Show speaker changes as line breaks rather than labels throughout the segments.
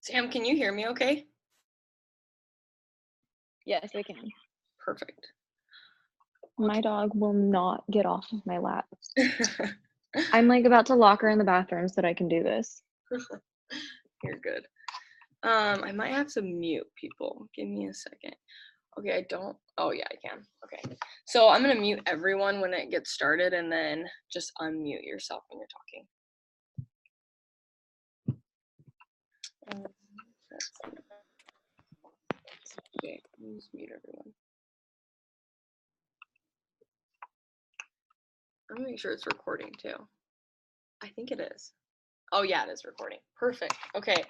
Sam, can you hear me okay?
Yes, I can.
Perfect.
My dog will not get off of my lap. I'm like about to lock her in the bathroom so that I can do this.
You're good. I might have to mute people. Give me a second. Okay, I don't. Oh, yeah, I can. Okay. So I'm going to mute everyone when it gets started and then just unmute yourself when you're talking. Okay, let me just mute everyone. I'm going to make sure it's recording too. I think it is. Oh, yeah, it is recording. Perfect. Okay.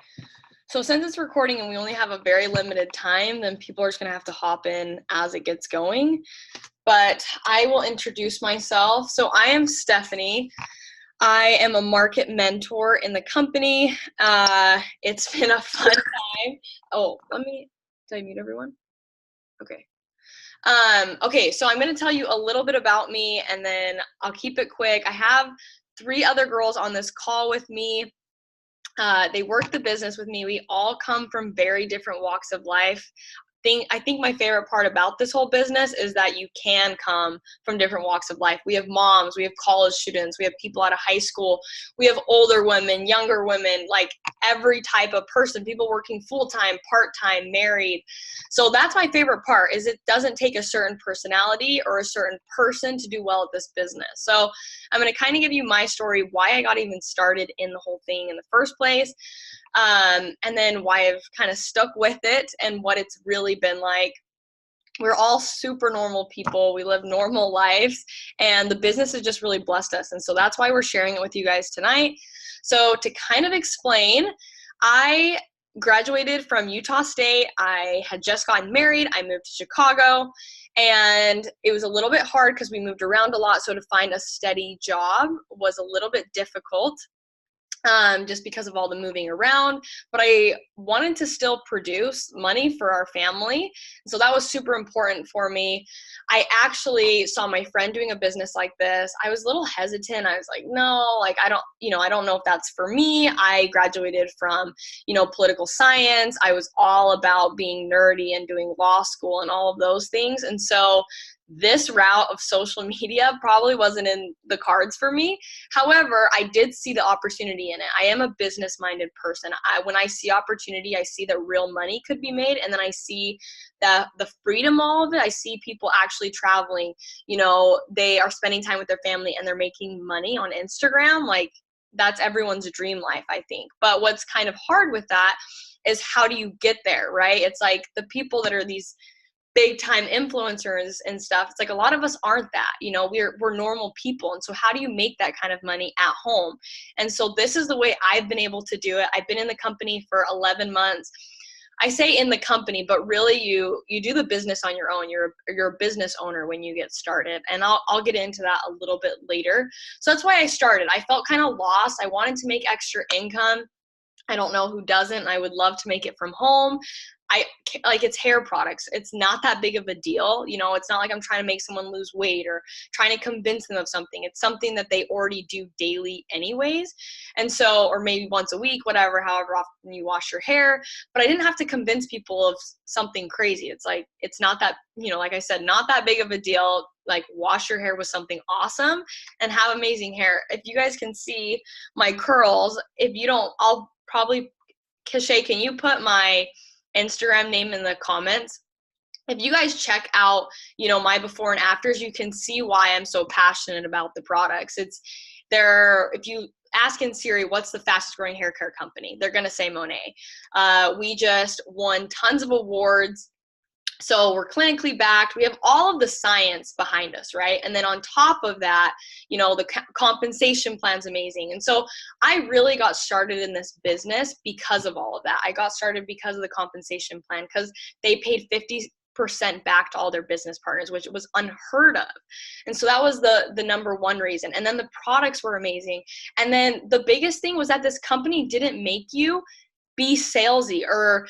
So since it's recording and we only have a very limited time, then people are just going to have to hop in as it gets going. But I will introduce myself. So I am Stephanie. I am a market mentor in the company. It's been a fun time. Oh, did I mute everyone? Okay. Okay, so I'm going to tell you a little bit about me and then I'll keep it quick. I have 3 other girls on this call with me. They work the business with me. We all come from very different walks of life. I think my favorite part about this whole business is that you can come from different walks of life. We have moms, we have college students, we have people out of high school, we have older women, younger women, like every type of person, people working full-time, part-time, married. So that's my favorite part, is it doesn't take a certain personality or a certain person to do well at this business. So I'm going to kind of give you my story, why I got even started in the whole thing in the first place. And then why I've kind of stuck with it and what it's really been like. We're all super normal people. We live normal lives, and the business has just really blessed us. And so that's why we're sharing it with you guys tonight. So to kind of explain, I graduated from Utah State. I had just gotten married. I moved to Chicago, and it was a little bit hard because we moved around a lot. So to find a steady job was a little bit difficult. Just because of all the moving around, but I wanted to still produce money for our family. So that was super important for me. I actually saw my friend doing a business like this. I was a little hesitant. I was like, no, like, I don't know if that's for me. I graduated from, political science. I was all about being nerdy and doing law school and all of those things. And so this route of social media probably wasn't in the cards for me. However, I did see the opportunity in it. I am a business-minded person. When I see opportunity, I see that real money could be made, and then I see the freedom, all of it. I see people actually traveling. They are spending time with their family, and they're making money on Instagram. Like, that's everyone's dream life, I think. But what's kind of hard with that is how do you get there, right? It's like the people that are these big time influencers and stuff, it's like a lot of us aren't that. We're normal people, and so how do you make that kind of money at home? And so this is the way I've been able to do it. I've been in the company for 11 months. I say in the company, but really you do the business on your own. You're a business owner when you get started, and I'll get into that a little bit later. So that's why I started. I felt kind of lost. I wanted to make extra income. I don't know who doesn't. I would love to make it from home. It's hair products. It's not that big of a deal. It's not like I'm trying to make someone lose weight or trying to convince them of something. It's something that they already do daily anyways. And so, or maybe once a week, whatever, however often you wash your hair. But I didn't have to convince people of something crazy. It's like, it's not that, like I said, not that big of a deal. Like, wash your hair with something awesome and have amazing hair. If you guys can see my curls, if you don't, I'll probably, Kashay, can you put my Instagram name in the comments? If you guys check out, my before and afters, you can see why I'm so passionate about the products. If you ask in Siri, what's the fastest growing hair care company? They're going to say Monet. We just won tons of awards. So we're clinically backed. We have all of the science behind us, right? And then on top of that, the compensation plan's amazing. And so I really got started in this business because of all of that. I got started because of the compensation plan, because they paid 50% back to all their business partners, which was unheard of. And so that was the number one reason. And then the products were amazing. And then the biggest thing was that this company didn't make you be salesy or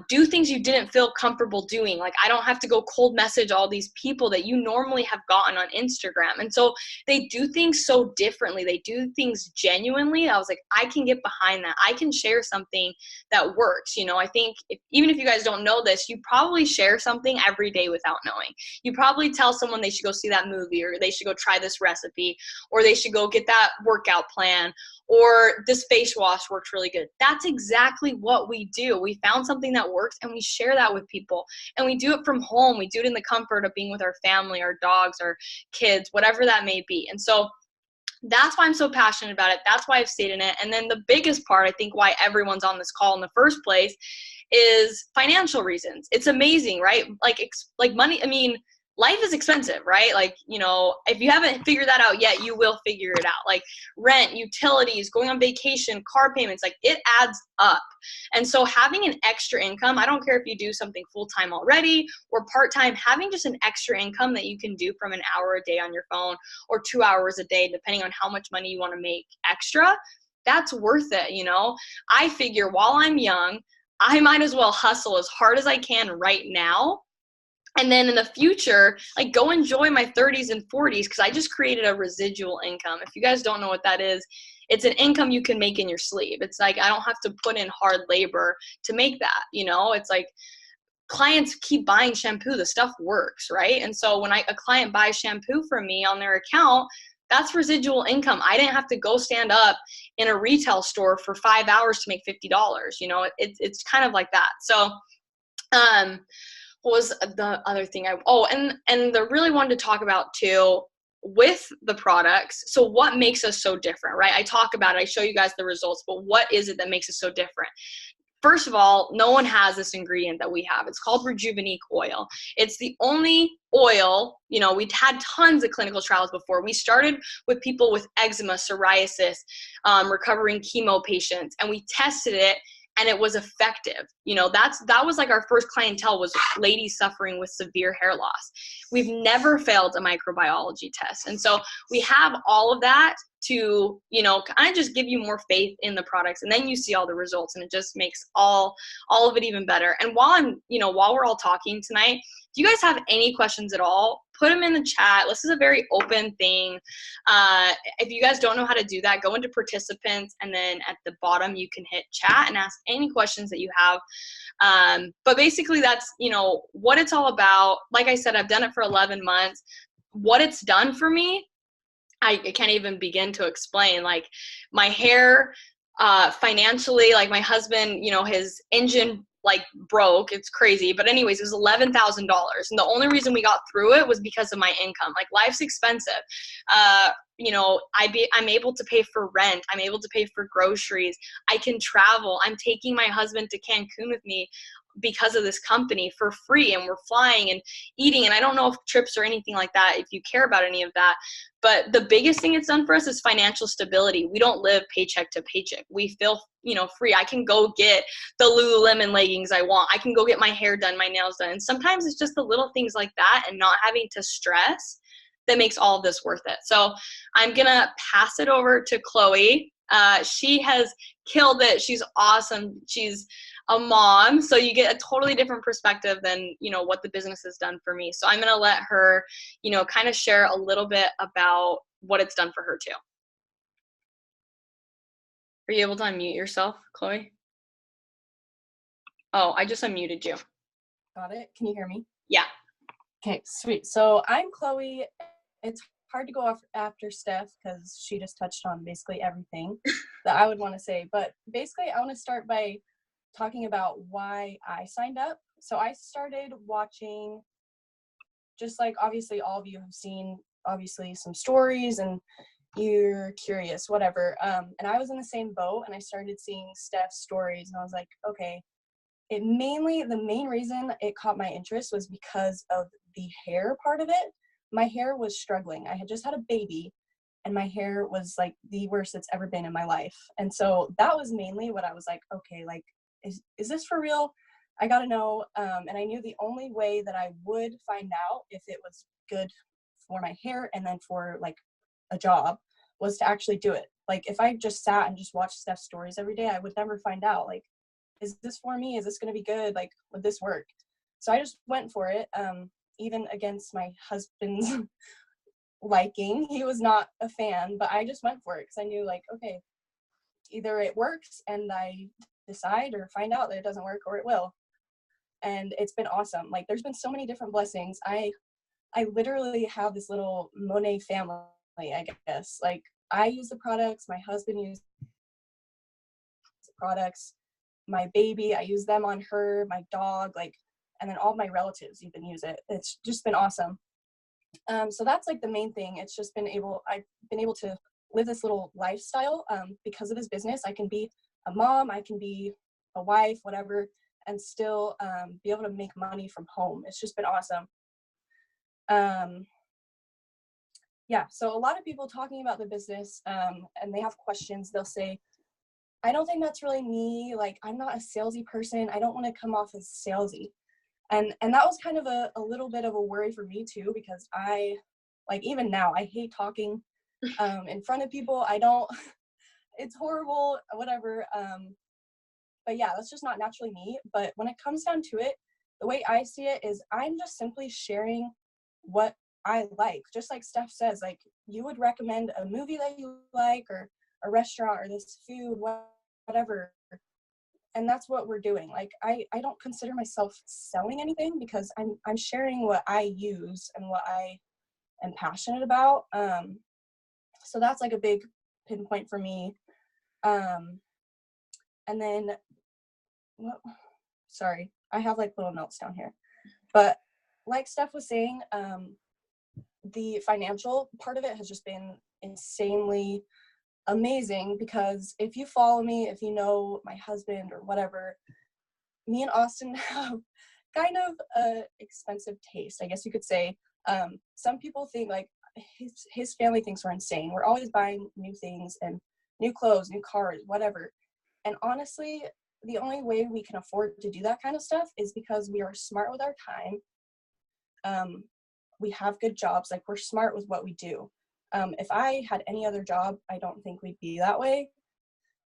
do things you didn't feel comfortable doing. Like, I don't have to go cold message all these people that you normally have gotten on Instagram. And so they do things so differently. They do things genuinely. I was like, I can get behind that. I can share something that works. You know, I think even if you guys don't know this, you probably share something every day without knowing. You probably tell someone they should go see that movie, or they should go try this recipe, or they should go get that workout plan, or this face wash works really good. That's exactly what we do. We found something that works and we share that with people. And we do it from home. We do it in the comfort of being with our family, our dogs, our kids, whatever that may be. And so that's why I'm so passionate about it. That's why I've stayed in it. And then the biggest part, I think, why everyone's on this call in the first place is financial reasons. It's amazing, right? Like money. I mean, life is expensive, right? Like, you know, if you haven't figured that out yet, you will figure it out. Like rent, utilities, going on vacation, car payments, like it adds up. And so having an extra income, I don't care if you do something full-time already or part-time, having just an extra income that you can do from an hour a day on your phone or 2 hours a day, depending on how much money you want to make extra, that's worth it. You know, I figure while I'm young, I might as well hustle as hard as I can right now. And then in the future, like go enjoy my 30s and 40s, because I just created a residual income. If you guys don't know what that is, it's an income you can make in your sleep. It's like I don't have to put in hard labor to make that, you know? It's like clients keep buying shampoo, the stuff works, right? And so when a client buys shampoo from me on their account, that's residual income. I didn't have to go stand up in a retail store for 5 hours to make $50. You know, it's kind of like that. So, what was the other thing and the really wanted to talk about too with the products. So what makes us so different, right? I talk about it, I show you guys the results, but what is it that makes us so different? First of all, no one has this ingredient that we have. It's called Rejuvenique oil. It's the only oil, you know, we'd had tons of clinical trials before. We started with people with eczema, psoriasis, recovering chemo patients, and we tested it and it was effective. You know, that was like our first clientele was ladies suffering with severe hair loss. We've never failed a microbiology test. And so we have all of that to, you know, kind of just give you more faith in the products, and then you see all the results, and it just makes all of it even better. And while we're all talking tonight, if you guys have any questions at all, put them in the chat. This is a very open thing. If you guys don't know how to do that, go into participants, and then at the bottom you can hit chat and ask any questions that you have. But basically that's, you know, what it's all about. Like I said, I've done it for 11 months. What it's done for me, I can't even begin to explain. Like my hair, financially, like my husband, you know, his engine like broke. It's crazy. But anyways, it was $11,000. And the only reason we got through it was because of my income. Like life's expensive. You know, I'm able to pay for rent. I'm able to pay for groceries. I can travel. I'm taking my husband to Cancun with me because of this company for free, and we're flying and eating. And I don't know if trips or anything like that, if you care about any of that, but the biggest thing it's done for us is financial stability. We don't live paycheck to paycheck. We feel, you know, free. I can go get the Lululemon leggings I want. I can go get my hair done, my nails done. And sometimes it's just the little things like that and not having to stress that makes all of this worth it. So I'm going to pass it over to Chloe. She has killed it. She's awesome. She's a mom, so you get a totally different perspective than, you know, what the business has done for me. So I'm going to let her, you know, kind of share a little bit about what it's done for her too. Are you able to unmute yourself, Chloe? Oh, I just unmuted you.
Got it. Can you hear me?
Yeah.
Okay, sweet. So I'm Chloe. It's hard to go off after Steph because she just touched on basically everything that I would want to say. But basically, I want to start by talking about why I signed up. So I started watching, just like obviously all of you have seen, obviously some stories and you're curious, whatever. And I was in the same boat, and I started seeing Steph's stories, and I was like, okay. The main reason it caught my interest was because of the hair part of it. My hair was struggling. I had just had a baby, and my hair was like the worst it's ever been in my life. And so that was mainly what I was like, okay, like, is this for real? I gotta know. And I knew the only way that I would find out if it was good for my hair and then for like a job was to actually do it. Like if I just sat and just watched Steph's stories every day, I would never find out. Like is this for me? Is this going to be good? Like, would this work? So I just went for it, even against my husband's liking. He was not a fan, but I just went for it because I knew, like, okay, either it works and I decide or find out that it doesn't work, or it will. And it's been awesome. Like, there's been so many different blessings. I literally have this little Monet family, I guess. Like, I use the products, my husband uses the products, my baby, I use them on her, my dog, like, and then all my relatives even use it. It's just been awesome. So that's like the main thing. It's just I've been able to live this little lifestyle because of this business. I can be a mom, I can be a wife, whatever, and still be able to make money from home. It's just been awesome. Yeah, so a lot of people talking about the business and they have questions. They'll say, I don't think that's really me. Like, I'm not a salesy person. I don't want to come off as salesy. And that was kind of a little bit of a worry for me too, because I, like, even now, I hate talking in front of people. I don't, it's horrible, whatever. But yeah, that's just not naturally me. But when it comes down to it, the way I see it is I'm just simply sharing what I like. Just like Steph says, like, you would recommend a movie that you like, or a restaurant, or this food, whatever. And that's what we're doing. Like, I don't consider myself selling anything because I'm sharing what I use and what I am passionate about. So that's like a big pinpoint for me. And then, sorry, I have like little notes down here. But like Steph was saying, the financial part of it has just been insanely amazing, because if you follow me, if you know my husband or whatever, me and Austin have kind of a expensive taste, I guess you could say. Some people think like his family thinks we're insane. We're always buying new things and new clothes, new cars, whatever. And honestly, the only way we can afford to do that kind of stuff is because we are smart with our time. We have good jobs, like, we're smart with what we do. If I had any other job, I don't think we'd be that way.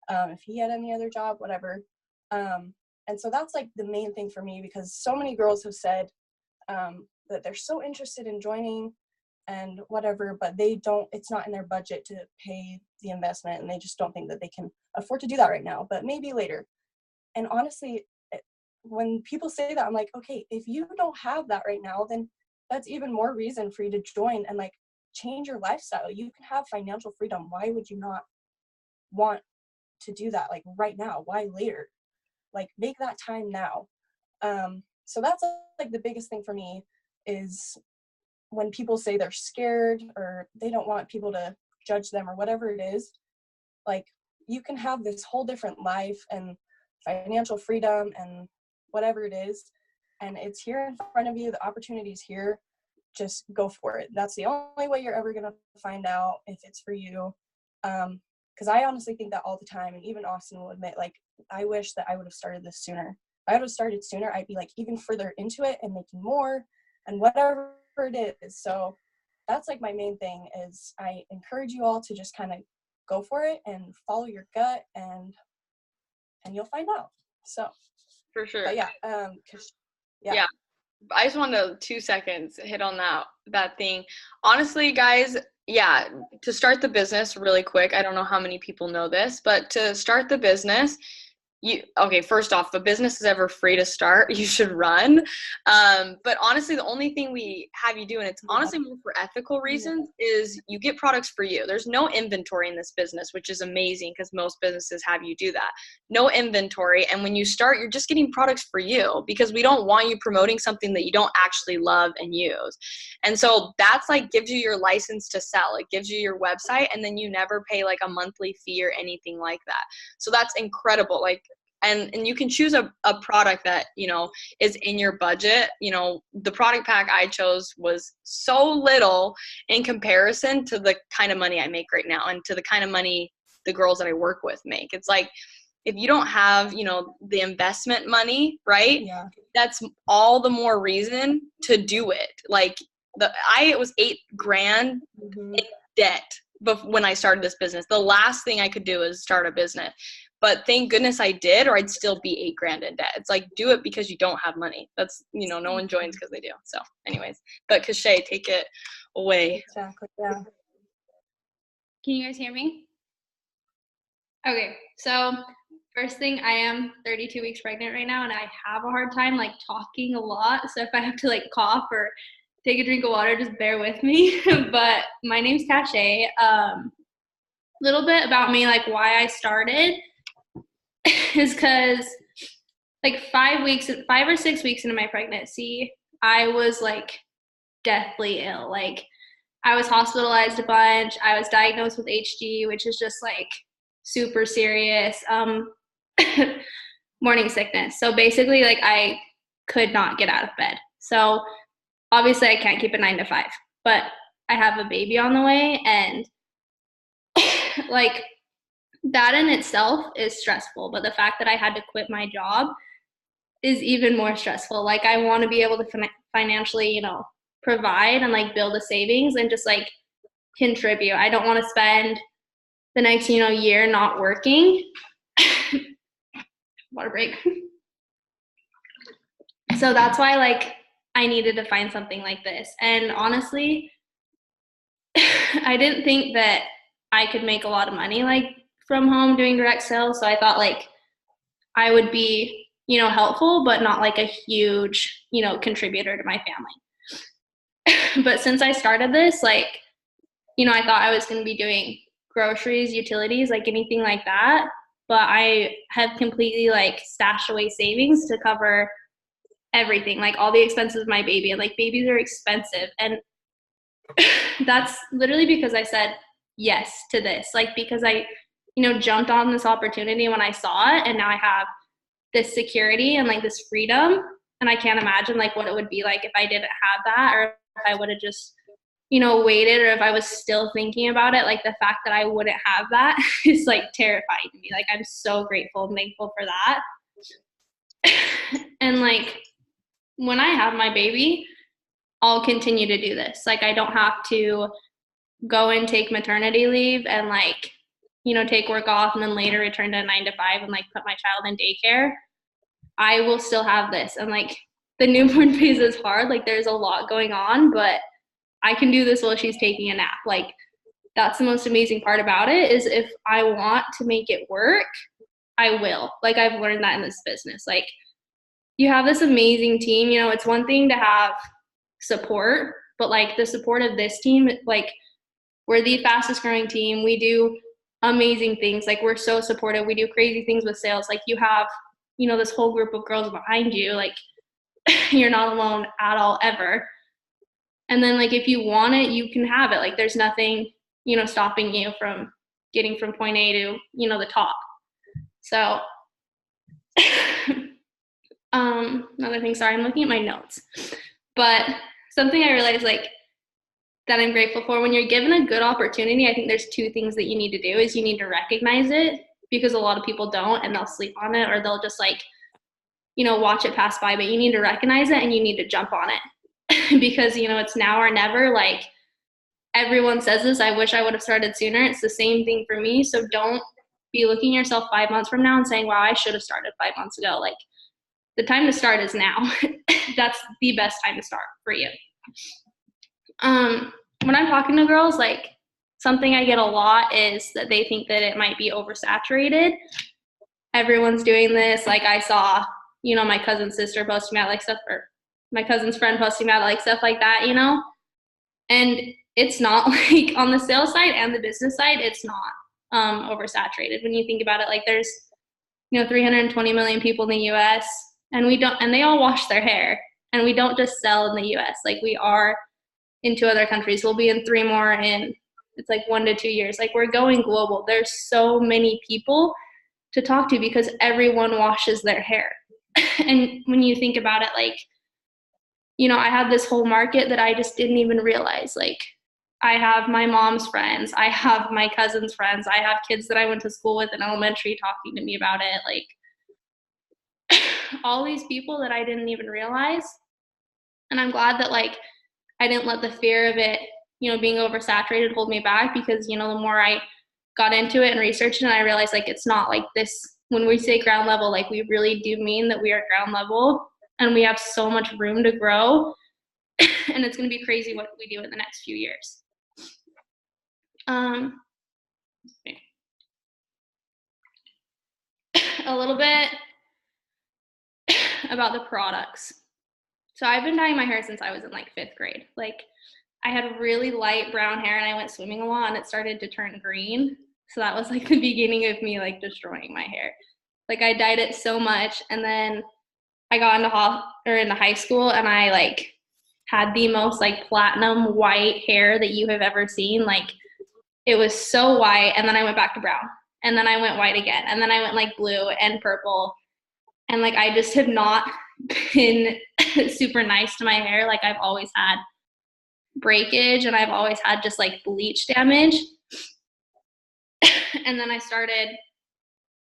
If he had any other job, whatever. And so that's like the main thing for me, because so many girls have said that they're so interested in joining and whatever, but it's not in their budget to pay the investment, and they just don't think that they can afford to do that right now, but maybe later. And honestly, when people say that, I'm like, okay, if you don't have that right now, then that's even more reason for you to join and like change your lifestyle. You can have financial freedom. Why would you not want to do that, like, right now? Why later? Like, make that time now. So that's like the biggest thing for me, is when people say they're scared or they don't want people to judge them or whatever it is, like, you can have this whole different life and financial freedom and whatever it is, and it's here in front of you. The opportunity's here. Just go for it. That's the only way you're ever going to find out if it's for you. Because I honestly think that all the time, and even Austin will admit, like, I wish that I would have started this sooner. If I would have started sooner, I'd be like even further into it and making more and whatever it is. So that's like my main thing, is I encourage you all to just kind of go for it and follow your gut, and you'll find out. So
For sure.
but yeah,
Yeah. I just wanted to 2 seconds hit on that thing. Honestly, guys, yeah, to start the business really quick, I don't know how many people know this, but to start the business, first off, if a business is ever free to start, you should run. But honestly, the only thing we have you do, and it's honestly more for ethical reasons, is you get products for you. There's no inventory in this business, which is amazing because most businesses have you do that. No inventory. And when you start, you're just getting products for you, because we don't want you promoting something that you don't actually love and use. And so that's like gives you your license to sell. It gives you your website, and then you never pay like a monthly fee or anything like that. So that's incredible. Like, and you can choose a product that, you know, is in your budget. You know, the product pack I chose was so little in comparison to the kind of money I make right now and to the kind of money the girls that I work with make. It's like, if you don't have, you know, the investment money, right?
Yeah.
That's all the more reason to do it. Like, it was $8,000 in debt when I started this business. The last thing I could do is start a business. but thank goodness I did, or I'd still be $8,000 in debt. It's like, do it because you don't have money. That's, no one joins because they do. So anyways, but Kashay, take it away.
Exactly. Yeah.
Can you guys hear me? Okay, so first thing, I am 32 weeks pregnant right now, and I have a hard time like talking a lot. So if I have to like cough or take a drink of water, just bear with me. But my name's Kashay. Little bit about me, like why I started is because like 5 or 6 weeks into my pregnancy, I was like deathly ill. Like I was hospitalized a bunch. I was diagnosed with HD, which is just like super serious morning sickness. So basically, like I could not get out of bed. So obviously I can't keep a 9 to 5, but I have a baby on the way, and like that in itself is stressful. But the fact that I had to quit my job is even more stressful. Like I want to be able to financially, provide and like build a savings and just like contribute. I don't want to spend the next, year not working. Water break. So that's why like I needed to find something like this. And honestly, I didn't think that I could make a lot of money like from home doing direct sales. So I thought like I would be, helpful, but not like a huge, contributor to my family. But since I started this, like, I thought I was going to be doing groceries, utilities, like anything like that. But I have completely like stashed away savings to cover everything, like all the expenses of my baby. And like babies are expensive. And that's literally because I said yes to this, like because I, jumped on this opportunity when I saw it, and now I have this security and like this freedom. And I can't imagine like what it would be like if I didn't have that, or if I would have just, waited, or if I was still thinking about it. Like the fact that I wouldn't have that is like terrifying to me. Like I'm so grateful and thankful for that. And like when I have my baby, I'll continue to do this. Like I don't have to go and take maternity leave and like, take work off and then later return to a 9 to 5 and like put my child in daycare. I will still have this. And like the newborn phase is hard. Like there's a lot going on, but I can do this while she's taking a nap. Like that's the most amazing part about it, is if I want to make it work, I will. Like I've learned that in this business. Like you have this amazing team, it's one thing to have support, but like the support of this team, like we're the fastest growing team. We do amazing things. Like we're so supportive. We do crazy things with sales. Like you have, this whole group of girls behind you. Like you're not alone at all ever. And then like if you want it, you can have it. Like there's nothing, stopping you from getting from point A to, the top. So another thing, sorry, I'm looking at my notes. But something I realized like that I'm grateful for, when you're given a good opportunity, I think there's 2 things that you need to do. Is you need to recognize it, because a lot of people don't, and they'll sleep on it, or they'll just like, watch it pass by. But you need to recognize it and you need to jump on it. Because, it's now or never. Like everyone says this, I wish I would have started sooner. It's the same thing for me. So don't be looking at yourself 5 months from now and saying, wow, I should have started 5 months ago. Like the time to start is now. That's the best time to start for you. When I'm talking to girls, like something I get a lot is that they think that it might be oversaturated. Everyone's doing this. Like I saw, my cousin's sister posting about like stuff, or my cousin's friend posting about like stuff like that, and it's not. Like on the sales side and the business side, it's not oversaturated. When you think about it, like there's 320 million people in the US, and they all wash their hair, and we don't just sell in the US. Like we are in 2 other countries. We'll be in 3 more in, it's like 1 to 2 years. Like we're going global. There's so many people to talk to because everyone washes their hair. And when you think about it, like, I have this whole market that I just didn't even realize. Like I have my mom's friends, I have my cousin's friends, I have kids that I went to school with in elementary talking to me about it. Like all these people that I didn't even realize. And I'm glad that like I didn't let the fear of it, being oversaturated hold me back, because, the more I got into it and researched it, and I realized like it's not like this when we say ground level, like we really do mean that we are ground level and we have so much room to grow. And it's going to be crazy what we do in the next few years. A little bit about the products. So I've been dyeing my hair since I was in like 5th grade. Like I had really light brown hair and I went swimming a lot and it started to turn green. So that was like the beginning of me like destroying my hair. Like I dyed it so much, and then I got into high school and I like had the most like platinum white hair that you have ever seen. Like it was so white, and then I went back to brown, and then I went white again, and then I went like blue and purple. And like I just have not been super nice to my hair. Like I've always had breakage and I've always had just like bleach damage. And then I started,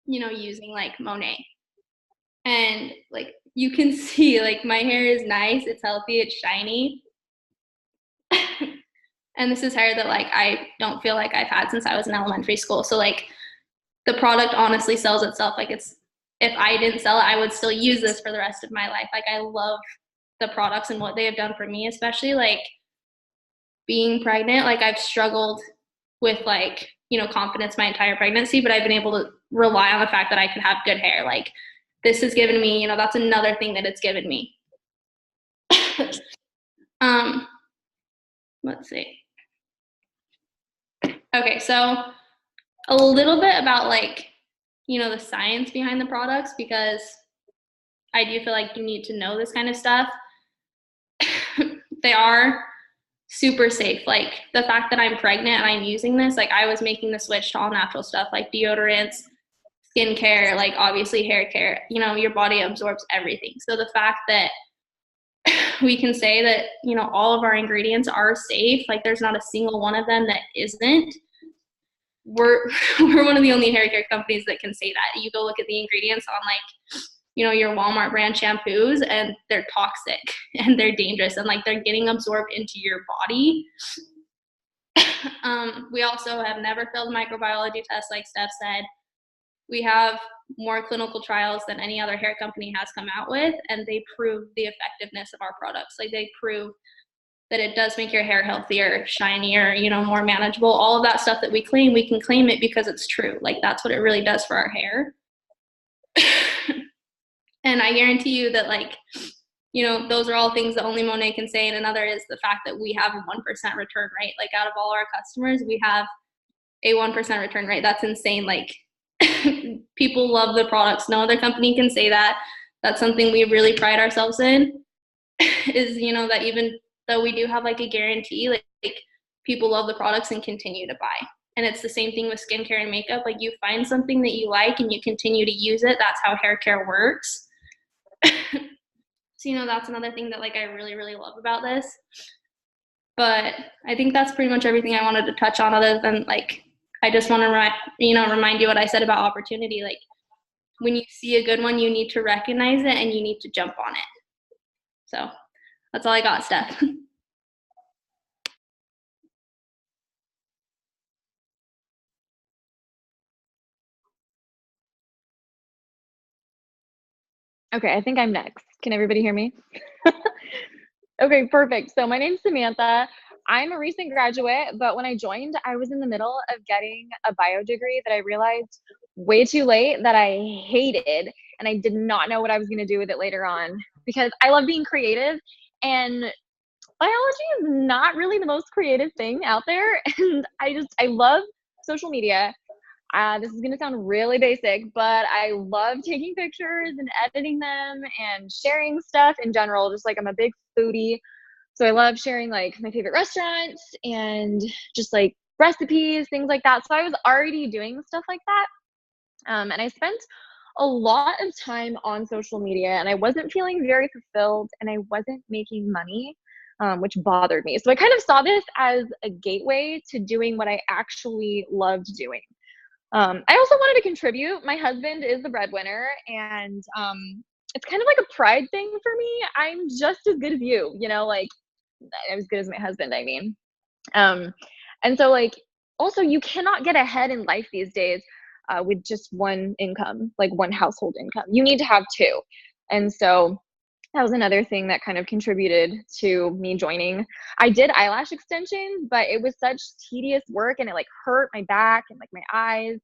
using like Monet. And like you can see like my hair is nice, it's healthy, it's shiny. And this is hair that like I don't feel like I've had since I was in elementary school. So like the product honestly sells itself. Like if I didn't sell it, I would still use this for the rest of my life. Like I love the products and what they have done for me, especially like being pregnant. Like I've struggled with like, confidence my entire pregnancy, but I've been able to rely on the fact that I could have good hair. Like this has given me, that's another thing that it's given me. Let's see. Okay, so a little bit about like, the science behind the products, because I do feel like you need to know this kind of stuff. They are super safe. Like the fact that I'm pregnant and I'm using this, like I was making the switch to all natural stuff like deodorants, skincare, like obviously hair care, your body absorbs everything. So the fact that we can say that, all of our ingredients are safe, like there's not a single one of them that isn't. We're one of the only hair care companies that can say that. You go look at the ingredients on like, your Walmart brand shampoos, and they're toxic and they're dangerous and like they're getting absorbed into your body. We also have never failed microbiology tests, like Steph said. We have more clinical trials than any other hair company has come out with, and they prove the effectiveness of our products. Like they prove that it does make your hair healthier, shinier, more manageable. All of that stuff that we can claim it because it's true. Like that's what it really does for our hair. And I guarantee you that like, those are all things that only Monet can say. And another is the fact that we have a 1% return rate. Like out of all our customers, we have a 1% return rate. That's insane. Like people love the products. No other company can say that. That's something we really pride ourselves in, is, that even though we do have like a guarantee, like people love the products and continue to buy. And it's the same thing with skincare and makeup. Like you find something that you like and you continue to use it. That's how hair care works. So, that's another thing that like I really, really love about this. But I think that's pretty much everything I wanted to touch on, other than like, I just want to remind you what I said about opportunity. Like when you see a good one, you need to recognize it and you need to jump on it. So that's all I got, Steph.
Okay, I think I'm next. Can everybody hear me? Okay, perfect. So my name's Samantha. I'm a recent graduate, but when I joined, I was in the middle of getting a bio degree that I realized way too late that I hated, and I did not know what I was going to do with it later on, because I love being creative, and biology is not really the most creative thing out there. And I love social media. This is going to sound really basic, but I love taking pictures and editing them and sharing stuff in general. Just like I'm a big foodie. So I love sharing like my favorite restaurants and just like recipes, things like that. So I was already doing stuff like that. And I spent a lot of time on social media, and I wasn't feeling very fulfilled, and I wasn't making money, which bothered me. So I kind of saw this as a gateway to doing what I actually loved doing. I also wanted to contribute. My husband is the breadwinner, and it's kind of like a pride thing for me. I'm just as good as you, like as good as my husband, I mean. And so like, also you cannot get ahead in life these days with just one income, like one household income. You need to have two. And so that was another thing that kind of contributed to me joining. I did eyelash extensions, but it was such tedious work and it like hurt my back and like my eyes.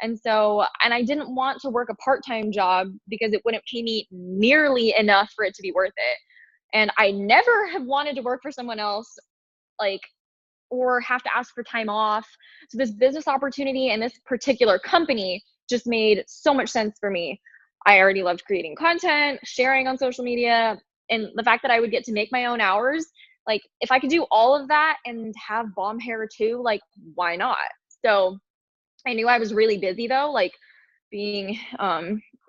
And so, and I didn't want to work a part-time job because it wouldn't pay me nearly enough for it to be worth it. And I never have wanted to work for someone else, like, or have to ask for time off. So this business opportunity and this particular company just made so much sense for me. I already loved creating content, sharing on social media, and the fact that I would get to make my own hours. Like, if I could do all of that and have bomb hair too, like, why not? So I knew I was really busy though, like being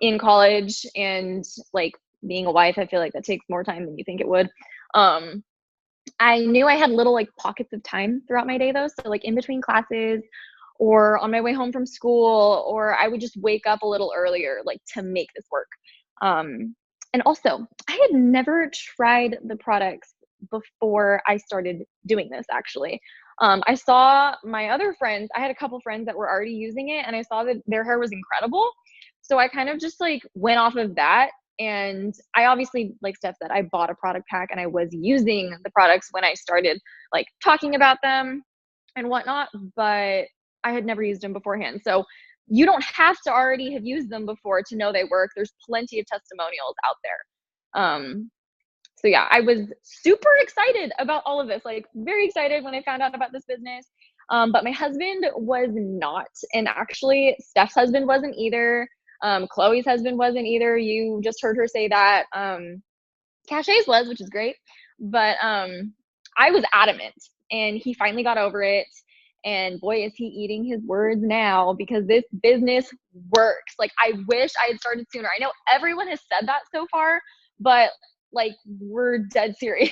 in college and like being a wife. I feel like that takes more time than you think it would. I knew I had little like pockets of time throughout my day though. So like in between classes or on my way home from school, or I would just wake up a little earlier, like to make this work. And also I had never tried the products before I started doing this actually. I saw my other friends, I had a couple friends that were already using it and I saw that their hair was incredible. So I kind of just like went off of that. And I obviously, like Steph said, I bought a product pack and I was using the products when I started like talking about them and whatnot, but I had never used them beforehand. So you don't have to already have used them before to know they work. There's plenty of testimonials out there. So yeah, I was super excited about all of this, like very excited when I found out about this business. But my husband was not, and actually Steph's husband wasn't either. Chloe's husband wasn't either. You just heard her say that. Cachet's was, which is great. But I was adamant and he finally got over it. And boy, is he eating his words now because this business works. Like, I wish I had started sooner. I know everyone has said that so far, but like, we're dead serious.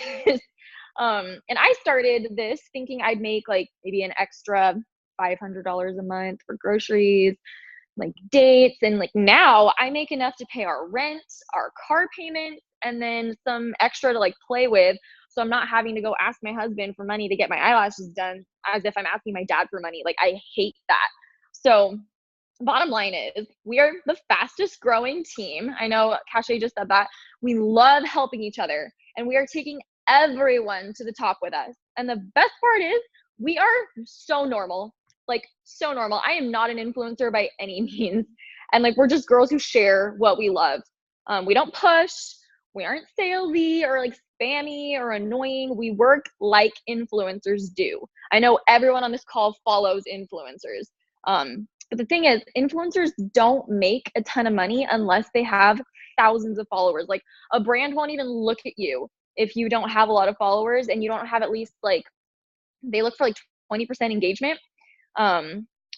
And I started this thinking I'd make like maybe an extra $500 a month for groceries, like dates, and like now I make enough to pay our rent, our car payment, and then some extra to like play with. So I'm not having to go ask my husband for money to get my eyelashes done as if I'm asking my dad for money. Like, I hate that. So bottom line is we are the fastest growing team. I know Cache just said that. We love helping each other and we are taking everyone to the top with us. And the best part is we are so normal. Like, so normal. I am not an influencer by any means. And like, we're just girls who share what we love. We don't push. We aren't salesy or like spammy or annoying. We work like influencers do. I know everyone on this call follows influencers. But the thing is, influencers don't make a ton of money unless they have thousands of followers. Like, a brand won't even look at you if you don't have a lot of followers and you don't have at least like, they look for like 20% engagement.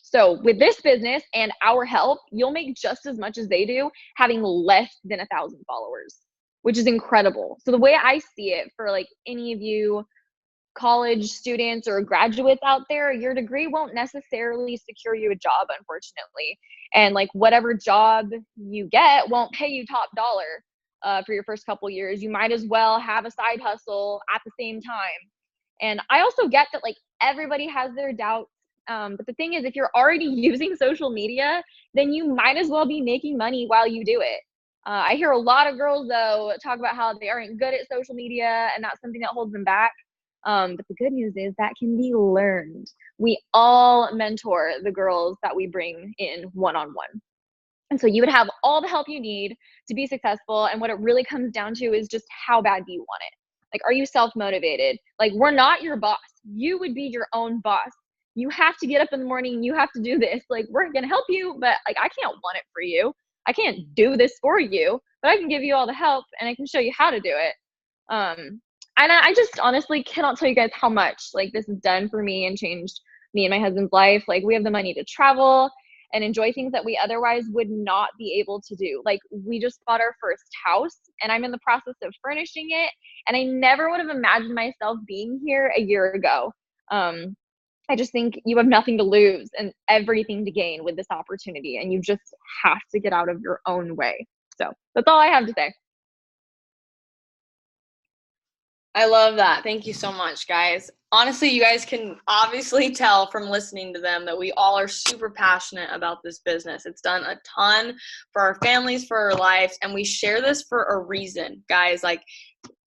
So with this business and our help, you'll make just as much as they do having less than 1,000 followers, which is incredible. So the way I see it for like any of you college students or graduates out there, your degree won't necessarily secure you a job, unfortunately. And like, whatever job you get won't pay you top dollar for your first couple years. You might as well have a side hustle at the same time. And I also get that like everybody has their doubts. But the thing is, if you're already using social media, then you might as well be making money while you do it. I hear a lot of girls though talk about how they aren't good at social media and that's something that holds them back. But the good news is that can be learned. We all mentor the girls that we bring in one-on-one. And so you would have all the help you need to be successful. And what it really comes down to is just how bad do you want it? Like, are you self-motivated? Like, we're not your boss. You would be your own boss. You have to get up in the morning. You have to do this. Like, we're going to help you, but like, I can't want it for you. I can't do this for you, but I can give you all the help and I can show you how to do it. And I just honestly cannot tell you guys how much like this has done for me and changed me and my husband's life. Like, we have the money to travel and enjoy things that we otherwise would not be able to do. Like, we just bought our first house and I'm in the process of furnishing it. And I never would have imagined myself being here a year ago. I just think you have nothing to lose and everything to gain with this opportunity. And you just have to get out of your own way. So that's all I have to say.
I love that. Thank you so much, guys. Honestly, you guys can obviously tell from listening to them that we all are super passionate about this business. It's done a ton for our families, for our lives, and we share this for a reason, guys. Like,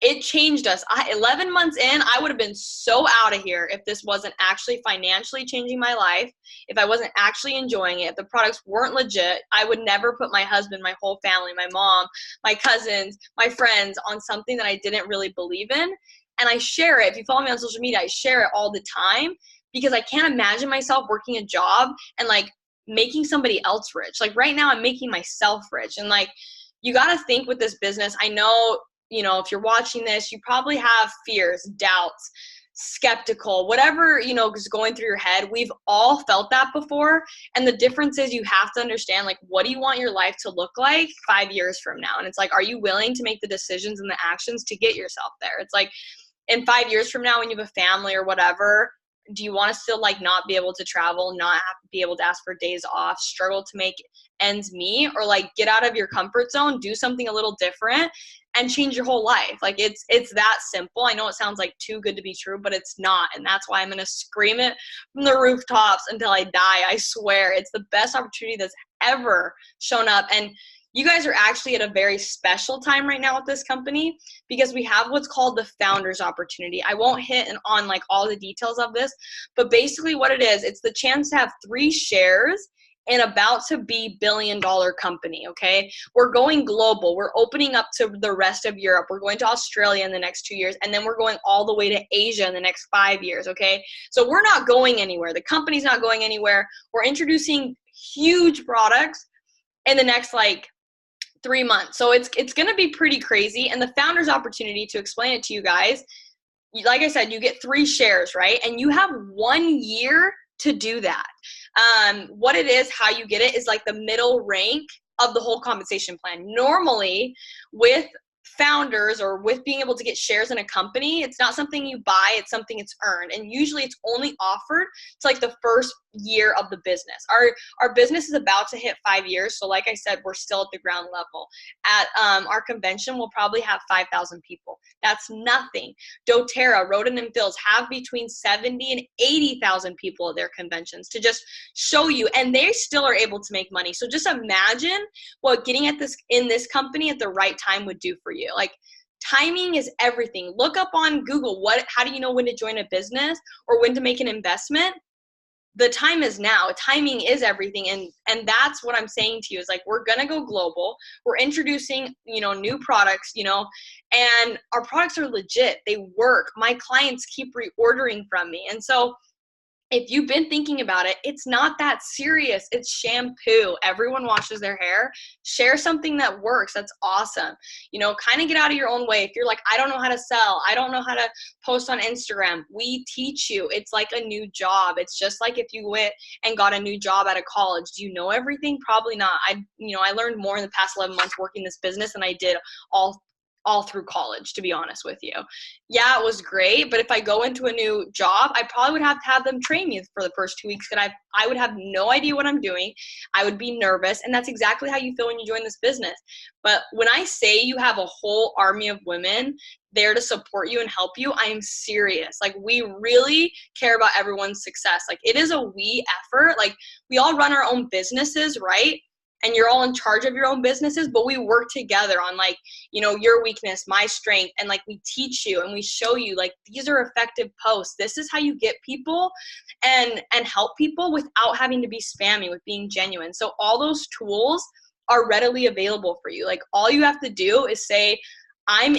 it changed us. 11 months in, I would have been so out of here if this wasn't actually financially changing my life, if I wasn't actually enjoying it, if the products weren't legit. I would never put my husband, my whole family, my mom, my cousins, my friends on something that I didn't really believe in. And I share it. If you follow me on social media, I share it all the time because I can't imagine myself working a job and like making somebody else rich. Like right now I'm making myself rich. And like, you got to think with this business. I know, you know, if you're watching this, you probably have fears, doubts, skeptical, whatever, you know, is going through your head. We've all felt that before. And the difference is you have to understand, like, what do you want your life to look like 5 years from now? And it's like, are you willing to make the decisions and the actions to get yourself there? It's like, in 5 years from now, when you have a family or whatever, do you want to still like not be able to travel, not have to be able to ask for days off, struggle to make ends meet, or like get out of your comfort zone, do something a little different and change your whole life? Like it's that simple. I know it sounds like too good to be true, but it's not. And that's why I'm going to scream it from the rooftops until I die. I swear it's the best opportunity that's ever shown up. And you guys are actually at a very special time right now with this company because we have what's called the founders opportunity. I won't hit on like all the details of this, but basically what it is, it's the chance to have 3 shares in about to be billion-dollar company, okay? We're going global. We're opening up to the rest of Europe. We're going to Australia in the next 2 years, and then we're going all the way to Asia in the next 5 years, okay? So we're not going anywhere. The company's not going anywhere. We're introducing huge products in the next like 3 months. So it's going to be pretty crazy. And the founders opportunity, to explain it to you guys, like I said, you get 3 shares, right? And you have 1 year to do that. What it is, how you get it is like the middle rank of the whole compensation plan. Normally with founders or with being able to get shares in a company, it's not something you buy, it's something it's earned. And usually it's only offered to like the first year of the business. Our business is about to hit 5 years. So like I said, we're still at the ground level. At our convention, we'll probably have 5,000 people. That's nothing. doTERRA, Rodan and Fields have between 70 and 80,000 people at their conventions to just show you, and they still are able to make money. So just imagine what getting at this in this company at the right time would do for you. Like, timing is everything. Look up on Google, how do you know when to join a business or when to make an investment? The time is now. Timing is everything. And that's what I'm saying to you is like, we're going to go global. We're introducing, you know, new products, you know, and our products are legit. They work. My clients keep reordering from me. And so if you've been thinking about it, it's not that serious. It's shampoo. Everyone washes their hair. Share something that works. That's awesome. You know, kind of get out of your own way. If you're like, I don't know how to sell, I don't know how to post on Instagram, we teach you. It's like a new job. It's just like if you went and got a new job out of college. Do you know everything? Probably not. I learned more in the past 11 months working this business than I did all through college, to be honest with you. Yeah, it was great, but if I go into a new job, I probably would have to have them train me for the first 2 weeks, because I would have no idea what I'm doing. I would be nervous, and that's exactly how you feel when you join this business. But when I say you have a whole army of women there to support you and help you, I am serious. Like, we really care about everyone's success. Like, it is a we effort. Like, we all run our own businesses, right? And you're all in charge of your own businesses, but we work together on, like, you know, your weakness, my strength, and like we teach you and we show you, like, these are effective posts. This is how you get people and help people without having to be spammy, with being genuine. So all those tools are readily available for you. Like, all you have to do is say, I'm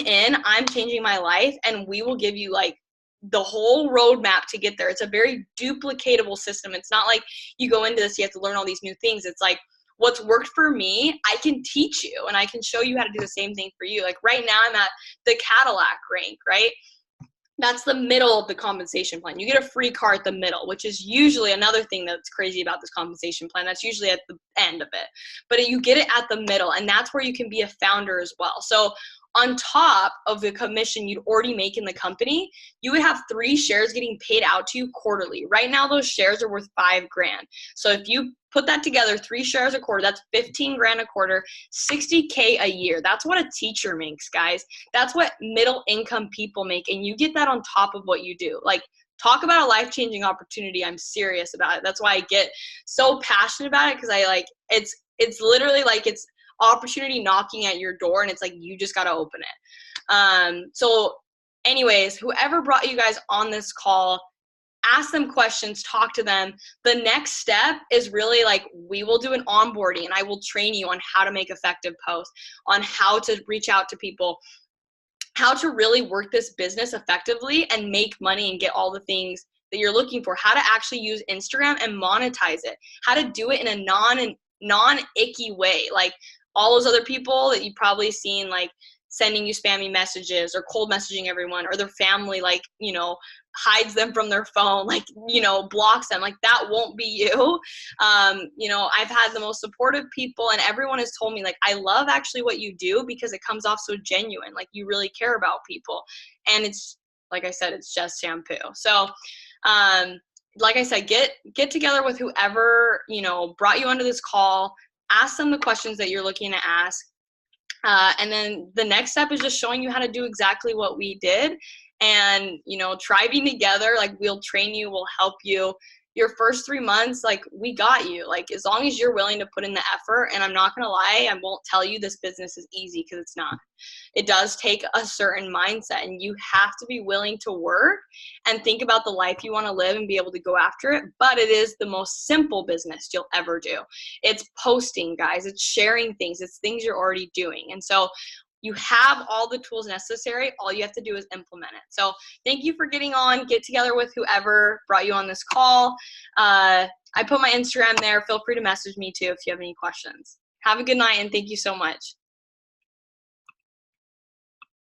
changing my life, and we will give you like the whole roadmap to get there. It's a very duplicatable system. It's not like you go into this, you have to learn all these new things. It's like, what's worked for me, I can teach you, and I can show you how to do the same thing for you. Like, right now I'm at the Cadillac rank, right? That's the middle of the compensation plan. You get a free car at the middle, which is usually another thing that's crazy about this compensation plan. That's usually at the end of it. But you get it at the middle, and that's where you can be a founder as well. So on top of the commission you'd already make in the company, you would have 3 shares getting paid out to you quarterly. Right now, those shares are worth $5,000. So if you put that together, 3 shares a quarter, that's $15,000 a quarter, $60K a year. That's what a teacher makes, guys. That's what middle income people make. And you get that on top of what you do. Like, talk about a life-changing opportunity. I'm serious about it. That's why I get so passionate about it, because I like, it's literally like it's opportunity knocking at your door, and it's like you just got to open it. So anyways, whoever brought you guys on this call, ask them questions, talk to them. The next step is really like, we will do an onboarding, and I will train you on how to make effective posts, on how to reach out to people, how to really work this business effectively and make money and get all the things that you're looking for, how to actually use Instagram and monetize it, how to do it in a non-icky way. Like all those other people that you've probably seen, like sending you spammy messages or cold messaging everyone, or their family, like, you know, hides them from their phone, like, you know, blocks them. Like, that won't be you. You know, I've had the most supportive people, and everyone has told me, like, I love actually what you do because it comes off so genuine. Like, you really care about people. And it's, like I said, it's just shampoo. So, like I said, get together with whoever, you know, brought you onto this call, ask them the questions that you're looking to ask. And then the next step is just showing you how to do exactly what we did. And, you know, try being together. Like, we'll train you, we'll help you. Your first 3 months, like, we got you. Like, as long as you're willing to put in the effort, and I'm not going to lie, I won't tell you this business is easy, because it's not. It does take a certain mindset, and you have to be willing to work and think about the life you want to live and be able to go after it. But it is the most simple business you'll ever do. It's posting, guys. It's sharing things. It's things you're already doing. And so you have all the tools necessary. All you have to do is implement it. So thank you for getting on. Get together with whoever brought you on this call. I put my Instagram there. Feel free to message me too if you have any questions. Have a good night, and thank you so much.